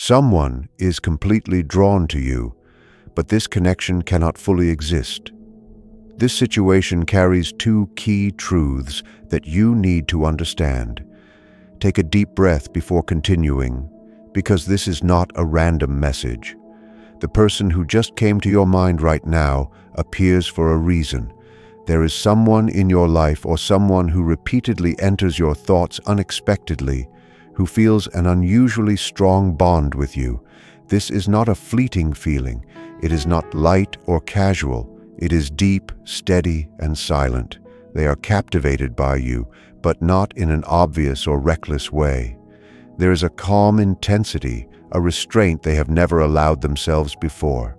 Someone is completely drawn to you, but this connection cannot fully exist. This situation carries two key truths that you need to understand. Take a deep breath before continuing, because this is not a random message. The person who just came to your mind right now appears for a reason. There is someone in your life or someone who repeatedly enters your thoughts unexpectedly, who feels an unusually strong bond with you. This is not a fleeting feeling. It is not light or casual. It is deep, steady, and silent. They are captivated by you, but not in an obvious or reckless way. There is a calm intensity, a restraint they have never allowed themselves before.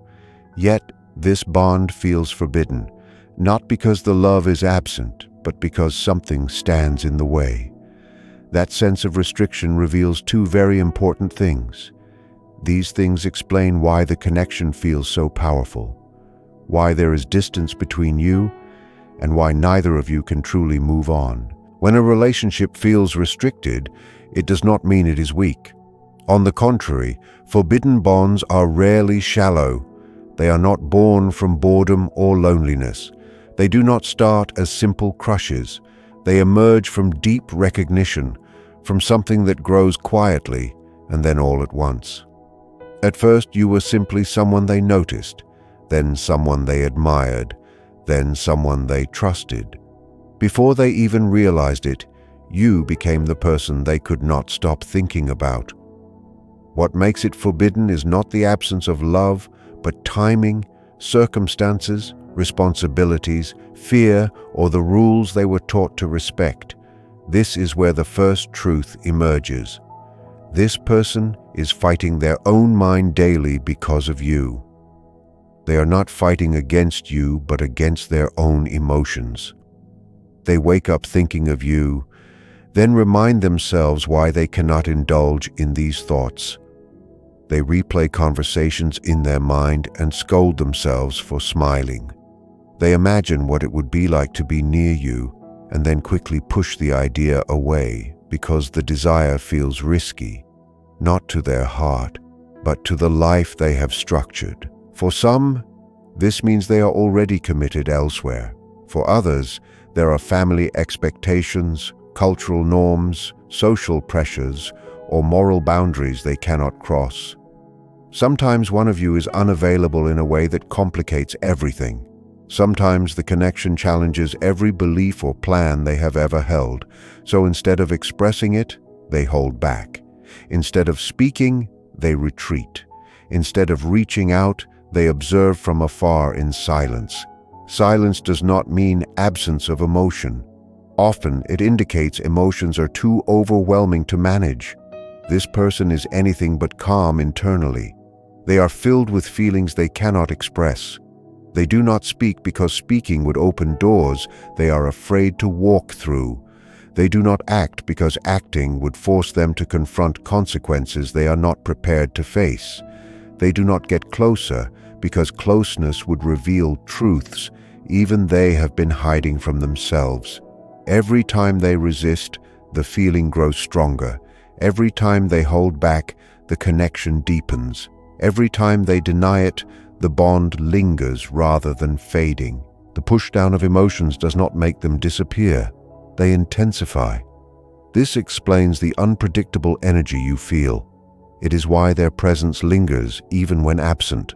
Yet, this bond feels forbidden, not because the love is absent, but because something stands in the way. That sense of restriction reveals two very important things. These things explain why the connection feels so powerful, why there is distance between you, and why neither of you can truly move on. When a relationship feels restricted, it does not mean it is weak. On the contrary, forbidden bonds are rarely shallow. They are not born from boredom or loneliness. They do not start as simple crushes. They emerge from deep recognition, from something that grows quietly and then all at once. At first, you were simply someone they noticed, then someone they admired, then someone they trusted. Before they even realized it, you became the person they could not stop thinking about. What makes it forbidden is not the absence of love, but timing, circumstances, responsibilities, fear, or the rules they were taught to respect. This is where the first truth emerges. This person is fighting their own mind daily because of you. They are not fighting against you, but against their own emotions. They wake up thinking of you, then remind themselves why they cannot indulge in these thoughts. They replay conversations in their mind and scold themselves for smiling. They imagine what it would be like to be near you, and then quickly push the idea away because the desire feels risky, not to their heart, but to the life they have structured. For some, this means they are already committed elsewhere. For others, there are family expectations, cultural norms, social pressures, or moral boundaries they cannot cross. Sometimes one of you is unavailable in a way that complicates everything. Sometimes the connection challenges every belief or plan they have ever held, so instead of expressing it, they hold back. Instead of speaking, they retreat. Instead of reaching out, they observe from afar in silence. Silence does not mean absence of emotion. Often it indicates emotions are too overwhelming to manage. This person is anything but calm internally. They are filled with feelings they cannot express. They do not speak because speaking would open doors they are afraid to walk through. They do not act because acting would force them to confront consequences they are not prepared to face. They do not get closer because closeness would reveal truths even they have been hiding from themselves. Every time they resist, the feeling grows stronger. Every time they hold back, the connection deepens. Every time they deny it, the bond lingers rather than fading. The pushdown of emotions does not make them disappear. They intensify. This explains the unpredictable energy you feel. It is why their presence lingers even when absent.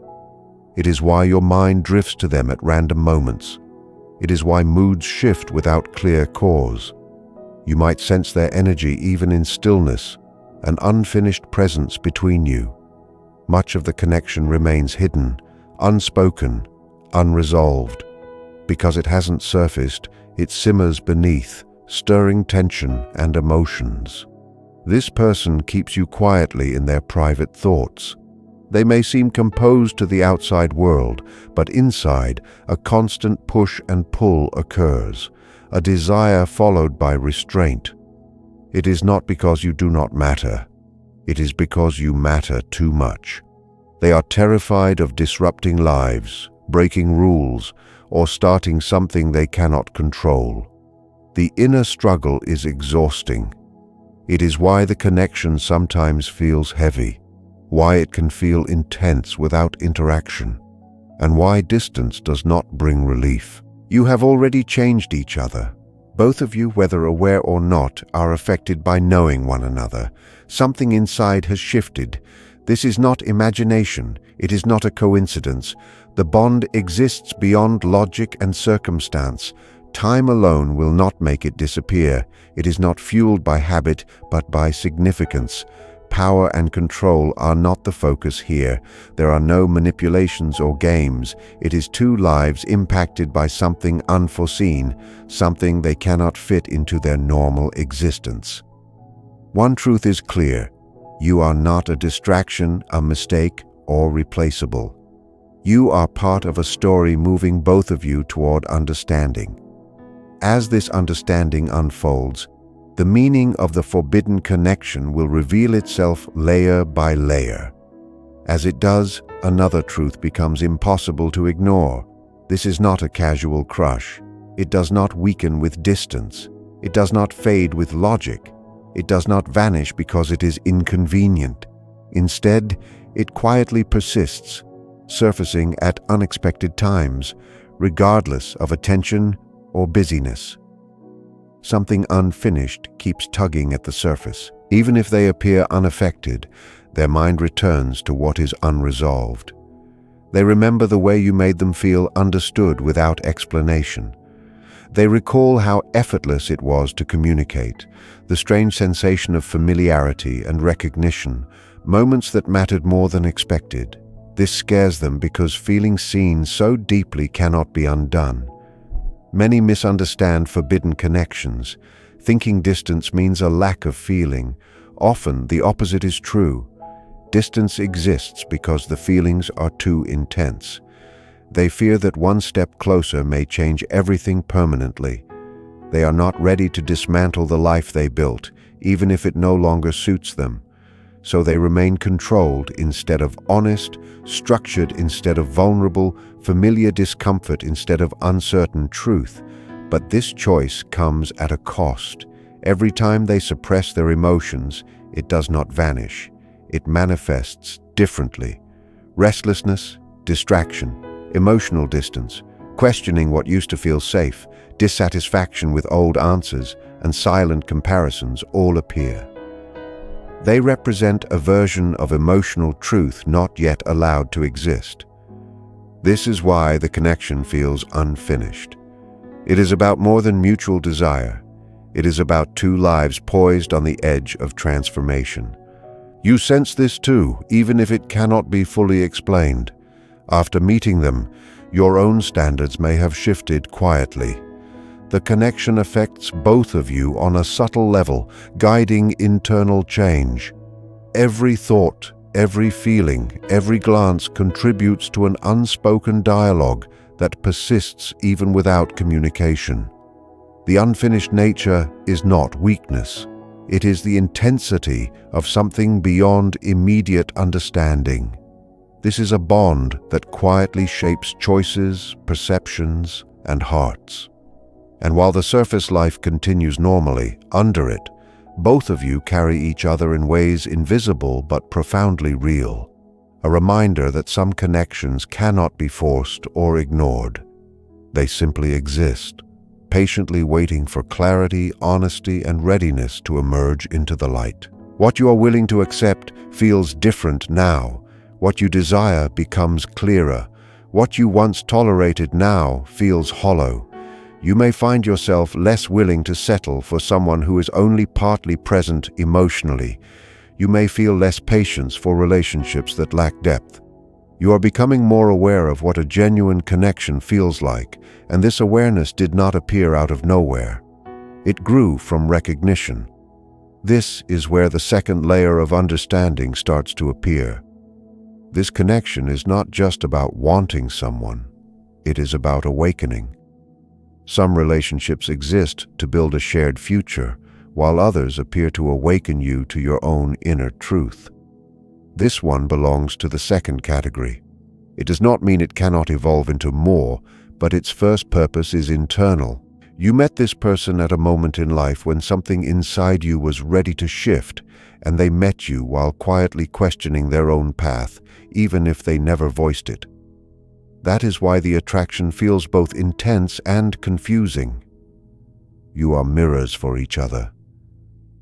It is why your mind drifts to them at random moments. It is why moods shift without clear cause. You might sense their energy even in stillness, an unfinished presence between you. Much of the connection remains hidden, unspoken, unresolved. Because it hasn't surfaced, it simmers beneath, stirring tension and emotions. This person keeps you quietly in their private thoughts. They may seem composed to the outside world, but inside, a constant push and pull occurs, a desire followed by restraint. It is not because you do not matter. It is because you matter too much. They are terrified of disrupting lives, breaking rules, or starting something they cannot control. The inner struggle is exhausting. It is why the connection sometimes feels heavy. why it can feel intense without interaction, and why distance does not bring relief. You have already changed each other. Both of you, whether aware or not, are affected by knowing one another. Something inside has shifted. This is not imagination. It is not a coincidence. The bond exists beyond logic and circumstance. Time alone will not make it disappear. It is not fueled by habit, but by significance. Power and control are not the focus here. There are no manipulations or games. It is two lives impacted by something unforeseen, something they cannot fit into their normal existence. One truth is clear. You are not a distraction, a mistake, or replaceable. You are part of a story moving both of you toward understanding. As this understanding unfolds, the meaning of the forbidden connection will reveal itself layer by layer. As it does, another truth becomes impossible to ignore. This is not a casual crush. It does not weaken with distance. It does not fade with logic. It does not vanish because it is inconvenient. Instead, it quietly persists, surfacing at unexpected times, regardless of attention or busyness. Something unfinished keeps tugging at the surface. Even if they appear unaffected, their mind returns to what is unresolved. They remember the way you made them feel understood without explanation. They recall how effortless it was to communicate, the strange sensation of familiarity and recognition, moments that mattered more than expected. This scares them because feeling seen so deeply cannot be undone. Many misunderstand forbidden connections, thinking distance means a lack of feeling. Often, the opposite is true. Distance exists because the feelings are too intense. They fear that one step closer may change everything permanently. They are not ready to dismantle the life they built, even if it no longer suits them. So they remain controlled instead of honest, structured instead of vulnerable, familiar discomfort instead of uncertain truth. But this choice comes at a cost. Every time they suppress their emotions, it does not vanish. It manifests differently. Restlessness, distraction, emotional distance, questioning what used to feel safe, dissatisfaction with old answers, and silent comparisons all appear. They represent a version of emotional truth not yet allowed to exist. This is why the connection feels unfinished. It is about more than mutual desire. It is about two lives poised on the edge of transformation. You sense this too, even if it cannot be fully explained. After meeting them, your own standards may have shifted quietly. The connection affects both of you on a subtle level, guiding internal change. Every thought, every feeling, every glance contributes to an unspoken dialogue that persists even without communication. The unfinished nature is not weakness. It is the intensity of something beyond immediate understanding. This is a bond that quietly shapes choices, perceptions, and hearts. And while the surface life continues normally, under it, both of you carry each other in ways invisible but profoundly real. A reminder that some connections cannot be forced or ignored. They simply exist, patiently waiting for clarity, honesty, and readiness to emerge into the light. What you are willing to accept feels different now. What you desire becomes clearer. What you once tolerated now feels hollow. You may find yourself less willing to settle for someone who is only partly present emotionally. You may feel less patience for relationships that lack depth. You are becoming more aware of what a genuine connection feels like, and this awareness did not appear out of nowhere. It grew from recognition. This is where the second layer of understanding starts to appear. This connection is not just about wanting someone. It is about awakening. Some relationships exist to build a shared future, while others appear to awaken you to your own inner truth. This one belongs to the second category. It does not mean it cannot evolve into more, but its first purpose is internal. You met this person at a moment in life when something inside you was ready to shift, and they met you while quietly questioning their own path, even if they never voiced it. That is why the attraction feels both intense and confusing. You are mirrors for each other.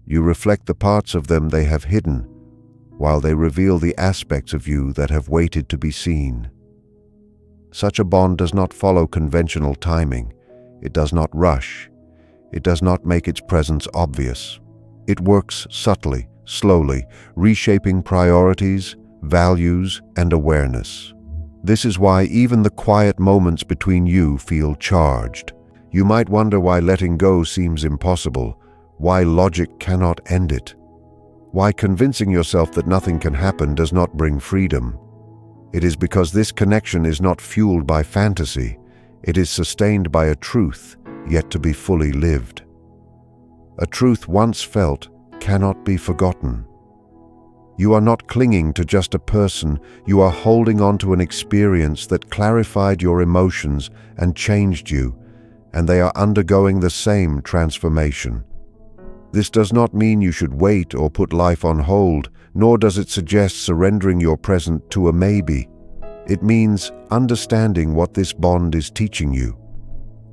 You reflect the parts of them they have hidden, while they reveal the aspects of you that have waited to be seen. Such a bond does not follow conventional timing. It does not rush. It does not make its presence obvious. It works subtly, slowly, reshaping priorities, values, and awareness. This is why even the quiet moments between you feel charged. You might wonder why letting go seems impossible, why logic cannot end it, why convincing yourself that nothing can happen does not bring freedom. It is because this connection is not fueled by fantasy. It is sustained by a truth yet to be fully lived. A truth once felt cannot be forgotten. You are not clinging to just a person, you are holding on to an experience that clarified your emotions and changed you, and they are undergoing the same transformation. This does not mean you should wait or put life on hold, nor does it suggest surrendering your present to a maybe. It means understanding what this bond is teaching you.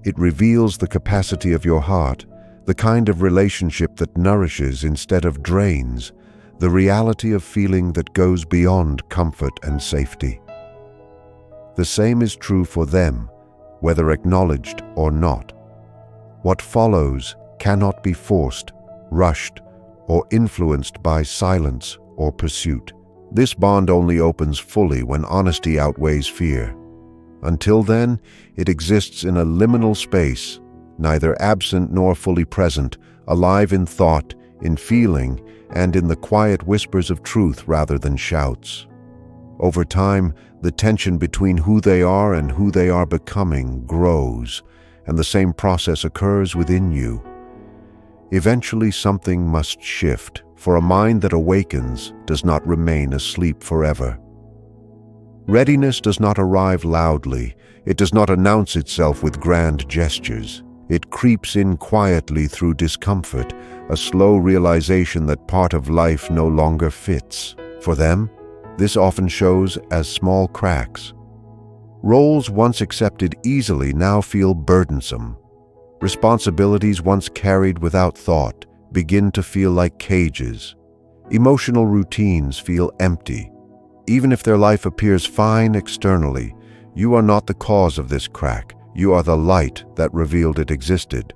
It reveals the capacity of your heart, the kind of relationship that nourishes instead of drains, the reality of feeling that goes beyond comfort and safety. The same is true for them, whether acknowledged or not. What follows cannot be forced, rushed, or influenced by silence or pursuit. This bond only opens fully when honesty outweighs fear. Until then, it exists in a liminal space, neither absent nor fully present, alive in thought, in feeling, and in the quiet whispers of truth rather than shouts. Over time, the tension between who they are and who they are becoming grows, and the same process occurs within you. Eventually, something must shift, for a mind that awakens does not remain asleep forever. Readiness does not arrive loudly. It does not announce itself with grand gestures. It creeps in quietly through discomfort, a slow realization that part of life no longer fits. For them, this often shows as small cracks. Roles once accepted easily now feel burdensome. Responsibilities once carried without thought begin to feel like cages. Emotional routines feel empty. Even if their life appears fine externally, you are not the cause of this crack. You are the light that revealed it existed.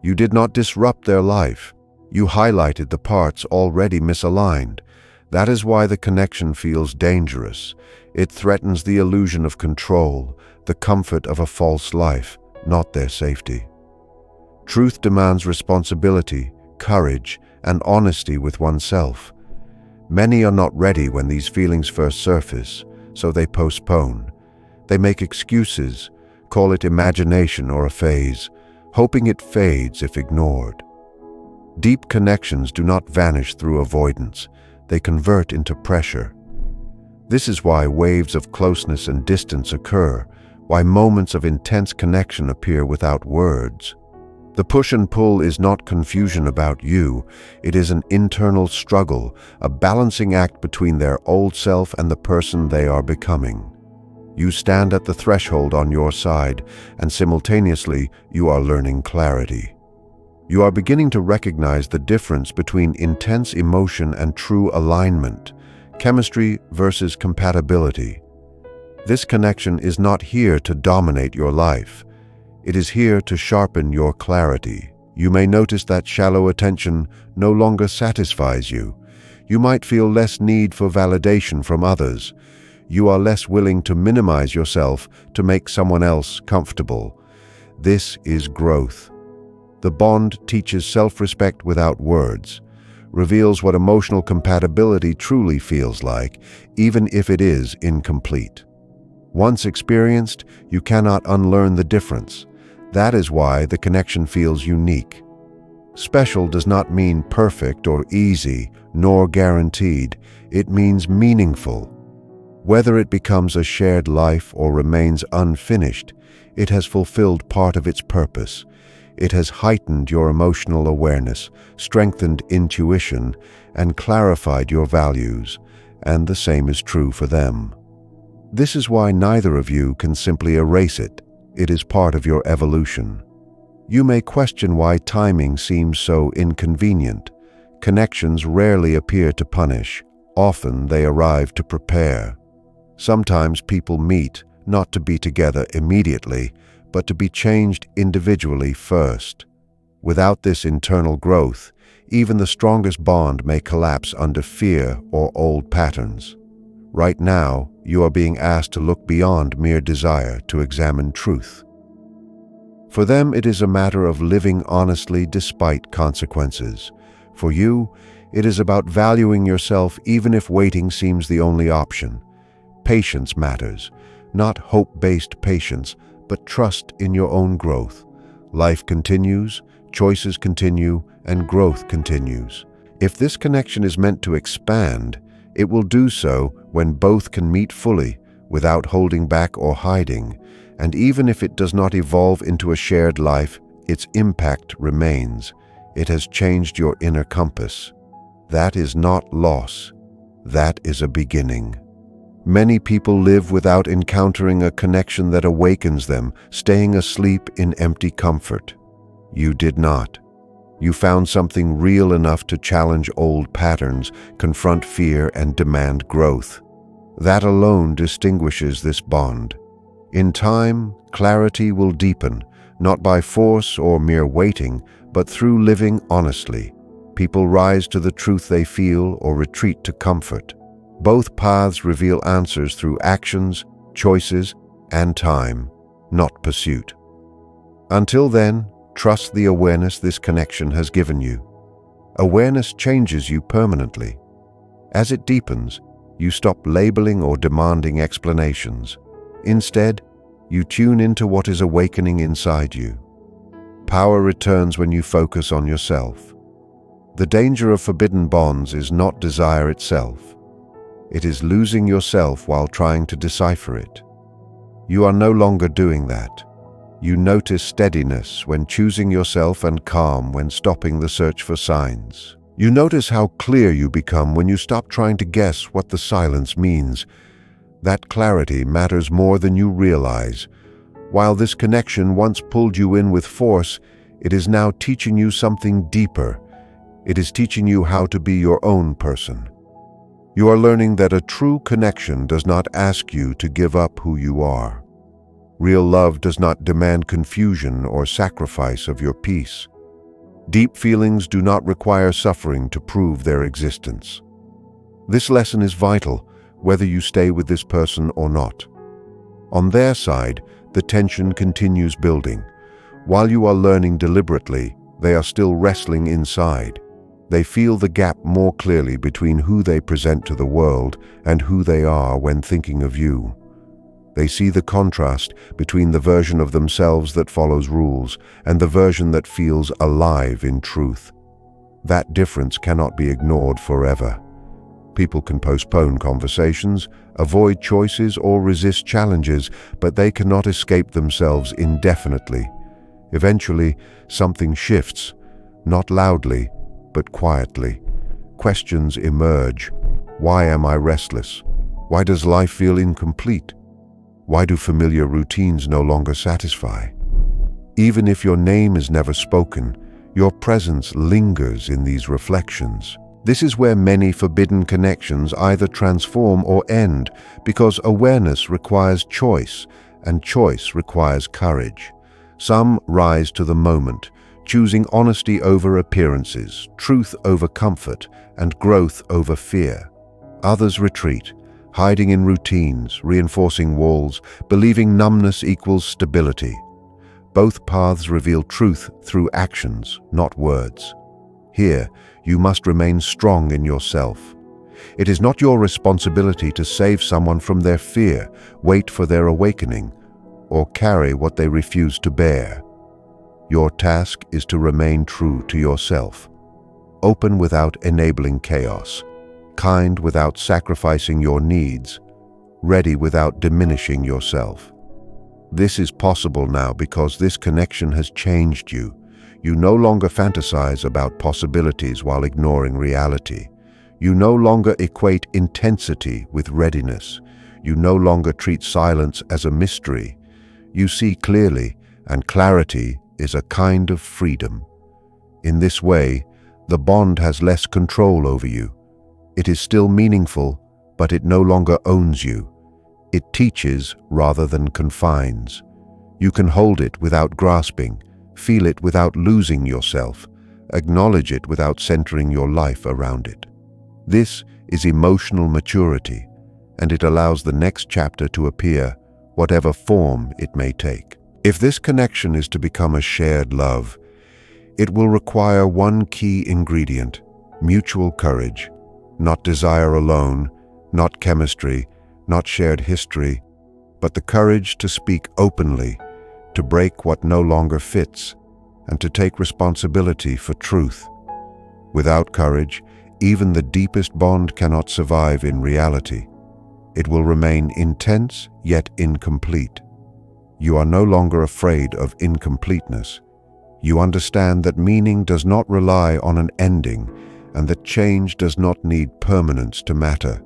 You did not disrupt their life. You highlighted the parts already misaligned. That is why the connection feels dangerous. It threatens the illusion of control, the comfort of a false life, not their safety. Truth demands responsibility, courage, and honesty with oneself. Many are not ready when these feelings first surface, so they postpone. They make excuses, call it imagination or a phase, hoping it fades if ignored. Deep connections do not vanish through avoidance. They convert into pressure. This is why waves of closeness and distance occur, why moments of intense connection appear without words. The push and pull is not confusion about you. It is an internal struggle, a balancing act between their old self and the person they are becoming. You stand at the threshold on your side, and simultaneously you are learning clarity. You are beginning to recognize the difference between intense emotion and true alignment, chemistry versus compatibility. This connection is not here to dominate your life. It is here to sharpen your clarity. You may notice that shallow attention no longer satisfies you. You might feel less need for validation from others. You are less willing to minimize yourself to make someone else comfortable. This is growth. The bond teaches self-respect without words, reveals what emotional compatibility truly feels like, even if it is incomplete. Once experienced, you cannot unlearn the difference. That is why the connection feels unique. Special does not mean perfect or easy, nor guaranteed. It means meaningful. Whether it becomes a shared life or remains unfinished, it has fulfilled part of its purpose. It has heightened your emotional awareness, strengthened intuition, and clarified your values, and the same is true for them. This is why neither of you can simply erase it. It is part of your evolution. You may question why timing seems so inconvenient. Connections rarely appear to punish. Often they arrive to prepare. Sometimes people meet not to be together immediately, but to be changed individually first. Without this internal growth, even the strongest bond may collapse under fear or old patterns. Right now, you are being asked to look beyond mere desire to examine truth. For them, it is a matter of living honestly despite consequences. For you, it is about valuing yourself even if waiting seems the only option. Patience matters, not hope-based patience, but trust in your own growth. Life continues, choices continue, and growth continues. If this connection is meant to expand, it will do so when both can meet fully, without holding back or hiding. And even if it does not evolve into a shared life, its impact remains. It has changed your inner compass. That is not loss. That is a beginning. Many people live without encountering a connection that awakens them, staying asleep in empty comfort. You did not. You found something real enough to challenge old patterns, confront fear, and demand growth. That alone distinguishes this bond. In time, clarity will deepen, not by force or mere waiting, but through living honestly. People rise to the truth they feel or retreat to comfort. Both paths reveal answers through actions, choices, and time, not pursuit. Until then, trust the awareness this connection has given you. Awareness changes you permanently. As it deepens, you stop labeling or demanding explanations. Instead, you tune into what is awakening inside you. Power returns when you focus on yourself. The danger of forbidden bonds is not desire itself. It is losing yourself while trying to decipher it. You are no longer doing that. You notice steadiness when choosing yourself and calm when stopping the search for signs. You notice how clear you become when you stop trying to guess what the silence means. That clarity matters more than you realize. While this connection once pulled you in with force, it is now teaching you something deeper. It is teaching you how to be your own person. You are learning that a true connection does not ask you to give up who you are. Real love does not demand confusion or sacrifice of your peace. Deep feelings do not require suffering to prove their existence. This lesson is vital, whether you stay with this person or not. On their side, the tension continues building. While you are learning deliberately, they are still wrestling inside. They feel the gap more clearly between who they present to the world and who they are when thinking of you. They see the contrast between the version of themselves that follows rules and the version that feels alive in truth. That difference cannot be ignored forever. People can postpone conversations, avoid choices, or resist challenges, but they cannot escape themselves indefinitely. Eventually, something shifts, not loudly, but quietly. Questions emerge. Why am I restless? Why does life feel incomplete? Why do familiar routines no longer satisfy? Even if your name is never spoken, your presence lingers in these reflections. This is where many forbidden connections either transform or end, because awareness requires choice, and choice requires courage. Some rise to the moment, choosing honesty over appearances, truth over comfort, and growth over fear. Others retreat, hiding in routines, reinforcing walls, believing numbness equals stability. Both paths reveal truth through actions, not words. Here, you must remain strong in yourself. It is not your responsibility to save someone from their fear, wait for their awakening, or carry what they refuse to bear. Your task is to remain true to yourself, open without enabling chaos, kind without sacrificing your needs, ready without diminishing yourself. This is possible now because this connection has changed you. You no longer fantasize about possibilities while ignoring reality. You no longer equate intensity with readiness. You no longer treat silence as a mystery. You see clearly, and clarity is a kind of freedom. In this way, the bond has less control over you. It is still meaningful, but it no longer owns you. It teaches rather than confines. You can hold it without grasping, feel it without losing yourself, acknowledge it without centering your life around it. This is emotional maturity, and it allows the next chapter to appear, whatever form it may take. If this connection is to become a shared love, it will require one key ingredient: mutual courage. Not desire alone, not chemistry, not shared history, but the courage to speak openly, to break what no longer fits, and to take responsibility for truth. Without courage, even the deepest bond cannot survive in reality. It will remain intense yet incomplete. You are no longer afraid of incompleteness. You understand that meaning does not rely on an ending, and that change does not need permanence to matter.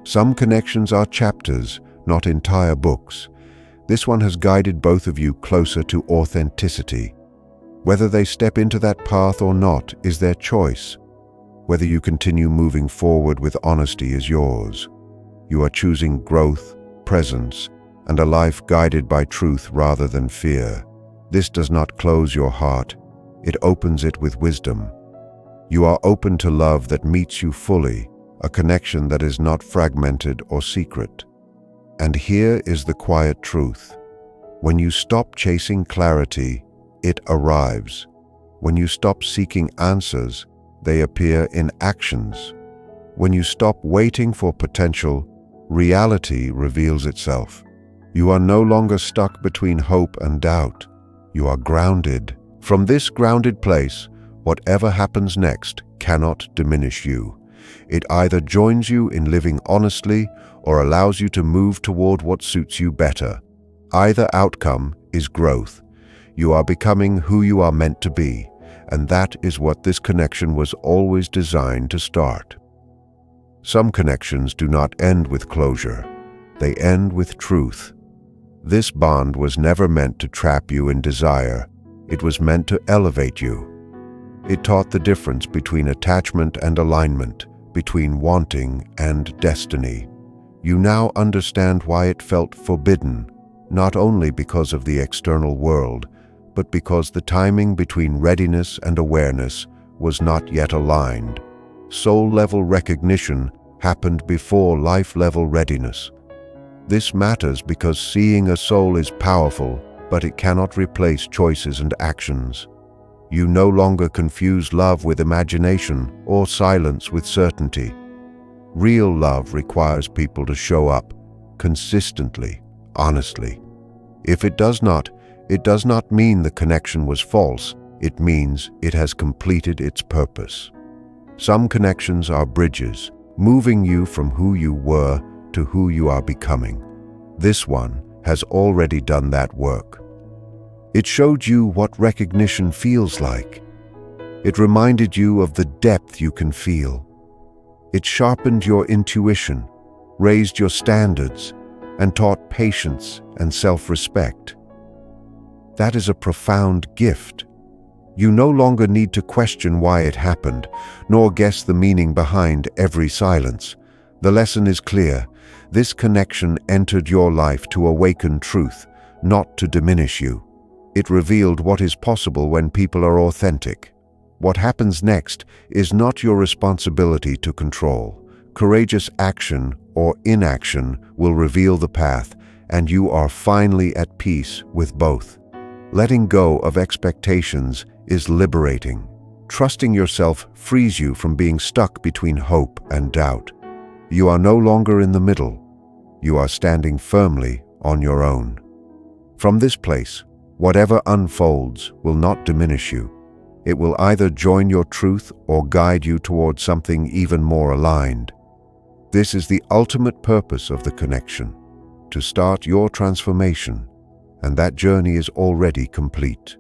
Some connections are chapters, not entire books. This one has guided both of you closer to authenticity. Whether they step into that path or not is their choice. Whether you continue moving forward with honesty is yours. You are choosing growth, presence, and a life guided by truth rather than fear. This does not close your heart. It opens it with wisdom. You are open to love that meets you fully, a connection that is not fragmented or secret. And here is the quiet truth. When you stop chasing clarity, it arrives. When you stop seeking answers, they appear in actions. When you stop waiting for potential, reality reveals itself. You are no longer stuck between hope and doubt. You are grounded. From this grounded place, whatever happens next cannot diminish you. It either joins you in living honestly or allows you to move toward what suits you better. Either outcome is growth. You are becoming who you are meant to be, and that is what this connection was always designed to start. Some connections do not end with closure. They end with truth. This bond was never meant to trap you in desire. It was meant to elevate you. It taught the difference between attachment and alignment, between wanting and destiny. You now understand why it felt forbidden, not only because of the external world, but because the timing between readiness and awareness was not yet aligned. Soul-level recognition happened before life-level readiness. This matters because seeing a soul is powerful, but it cannot replace choices and actions. You no longer confuse love with imagination or silence with certainty. Real love requires people to show up consistently, honestly. If it does not mean the connection was false. It means it has completed its purpose. Some connections are bridges, moving you from who you were to who you are becoming. This one has already done that work. It showed you what recognition feels like. It reminded you of the depth you can feel. It sharpened your intuition, raised your standards, and taught patience and self-respect. That is a profound gift. You no longer need to question why it happened, nor guess the meaning behind every silence. The lesson is clear. This connection entered your life to awaken truth, not to diminish you. It revealed what is possible when people are authentic. What happens next is not your responsibility to control. Courageous action or inaction will reveal the path, and you are finally at peace with both. Letting go of expectations is liberating. Trusting yourself frees you from being stuck between hope and doubt. You are no longer in the middle. You are standing firmly on your own. From this place, whatever unfolds will not diminish you. It will either join your truth or guide you towards something even more aligned. This is the ultimate purpose of the connection, to start your transformation, and that journey is already complete.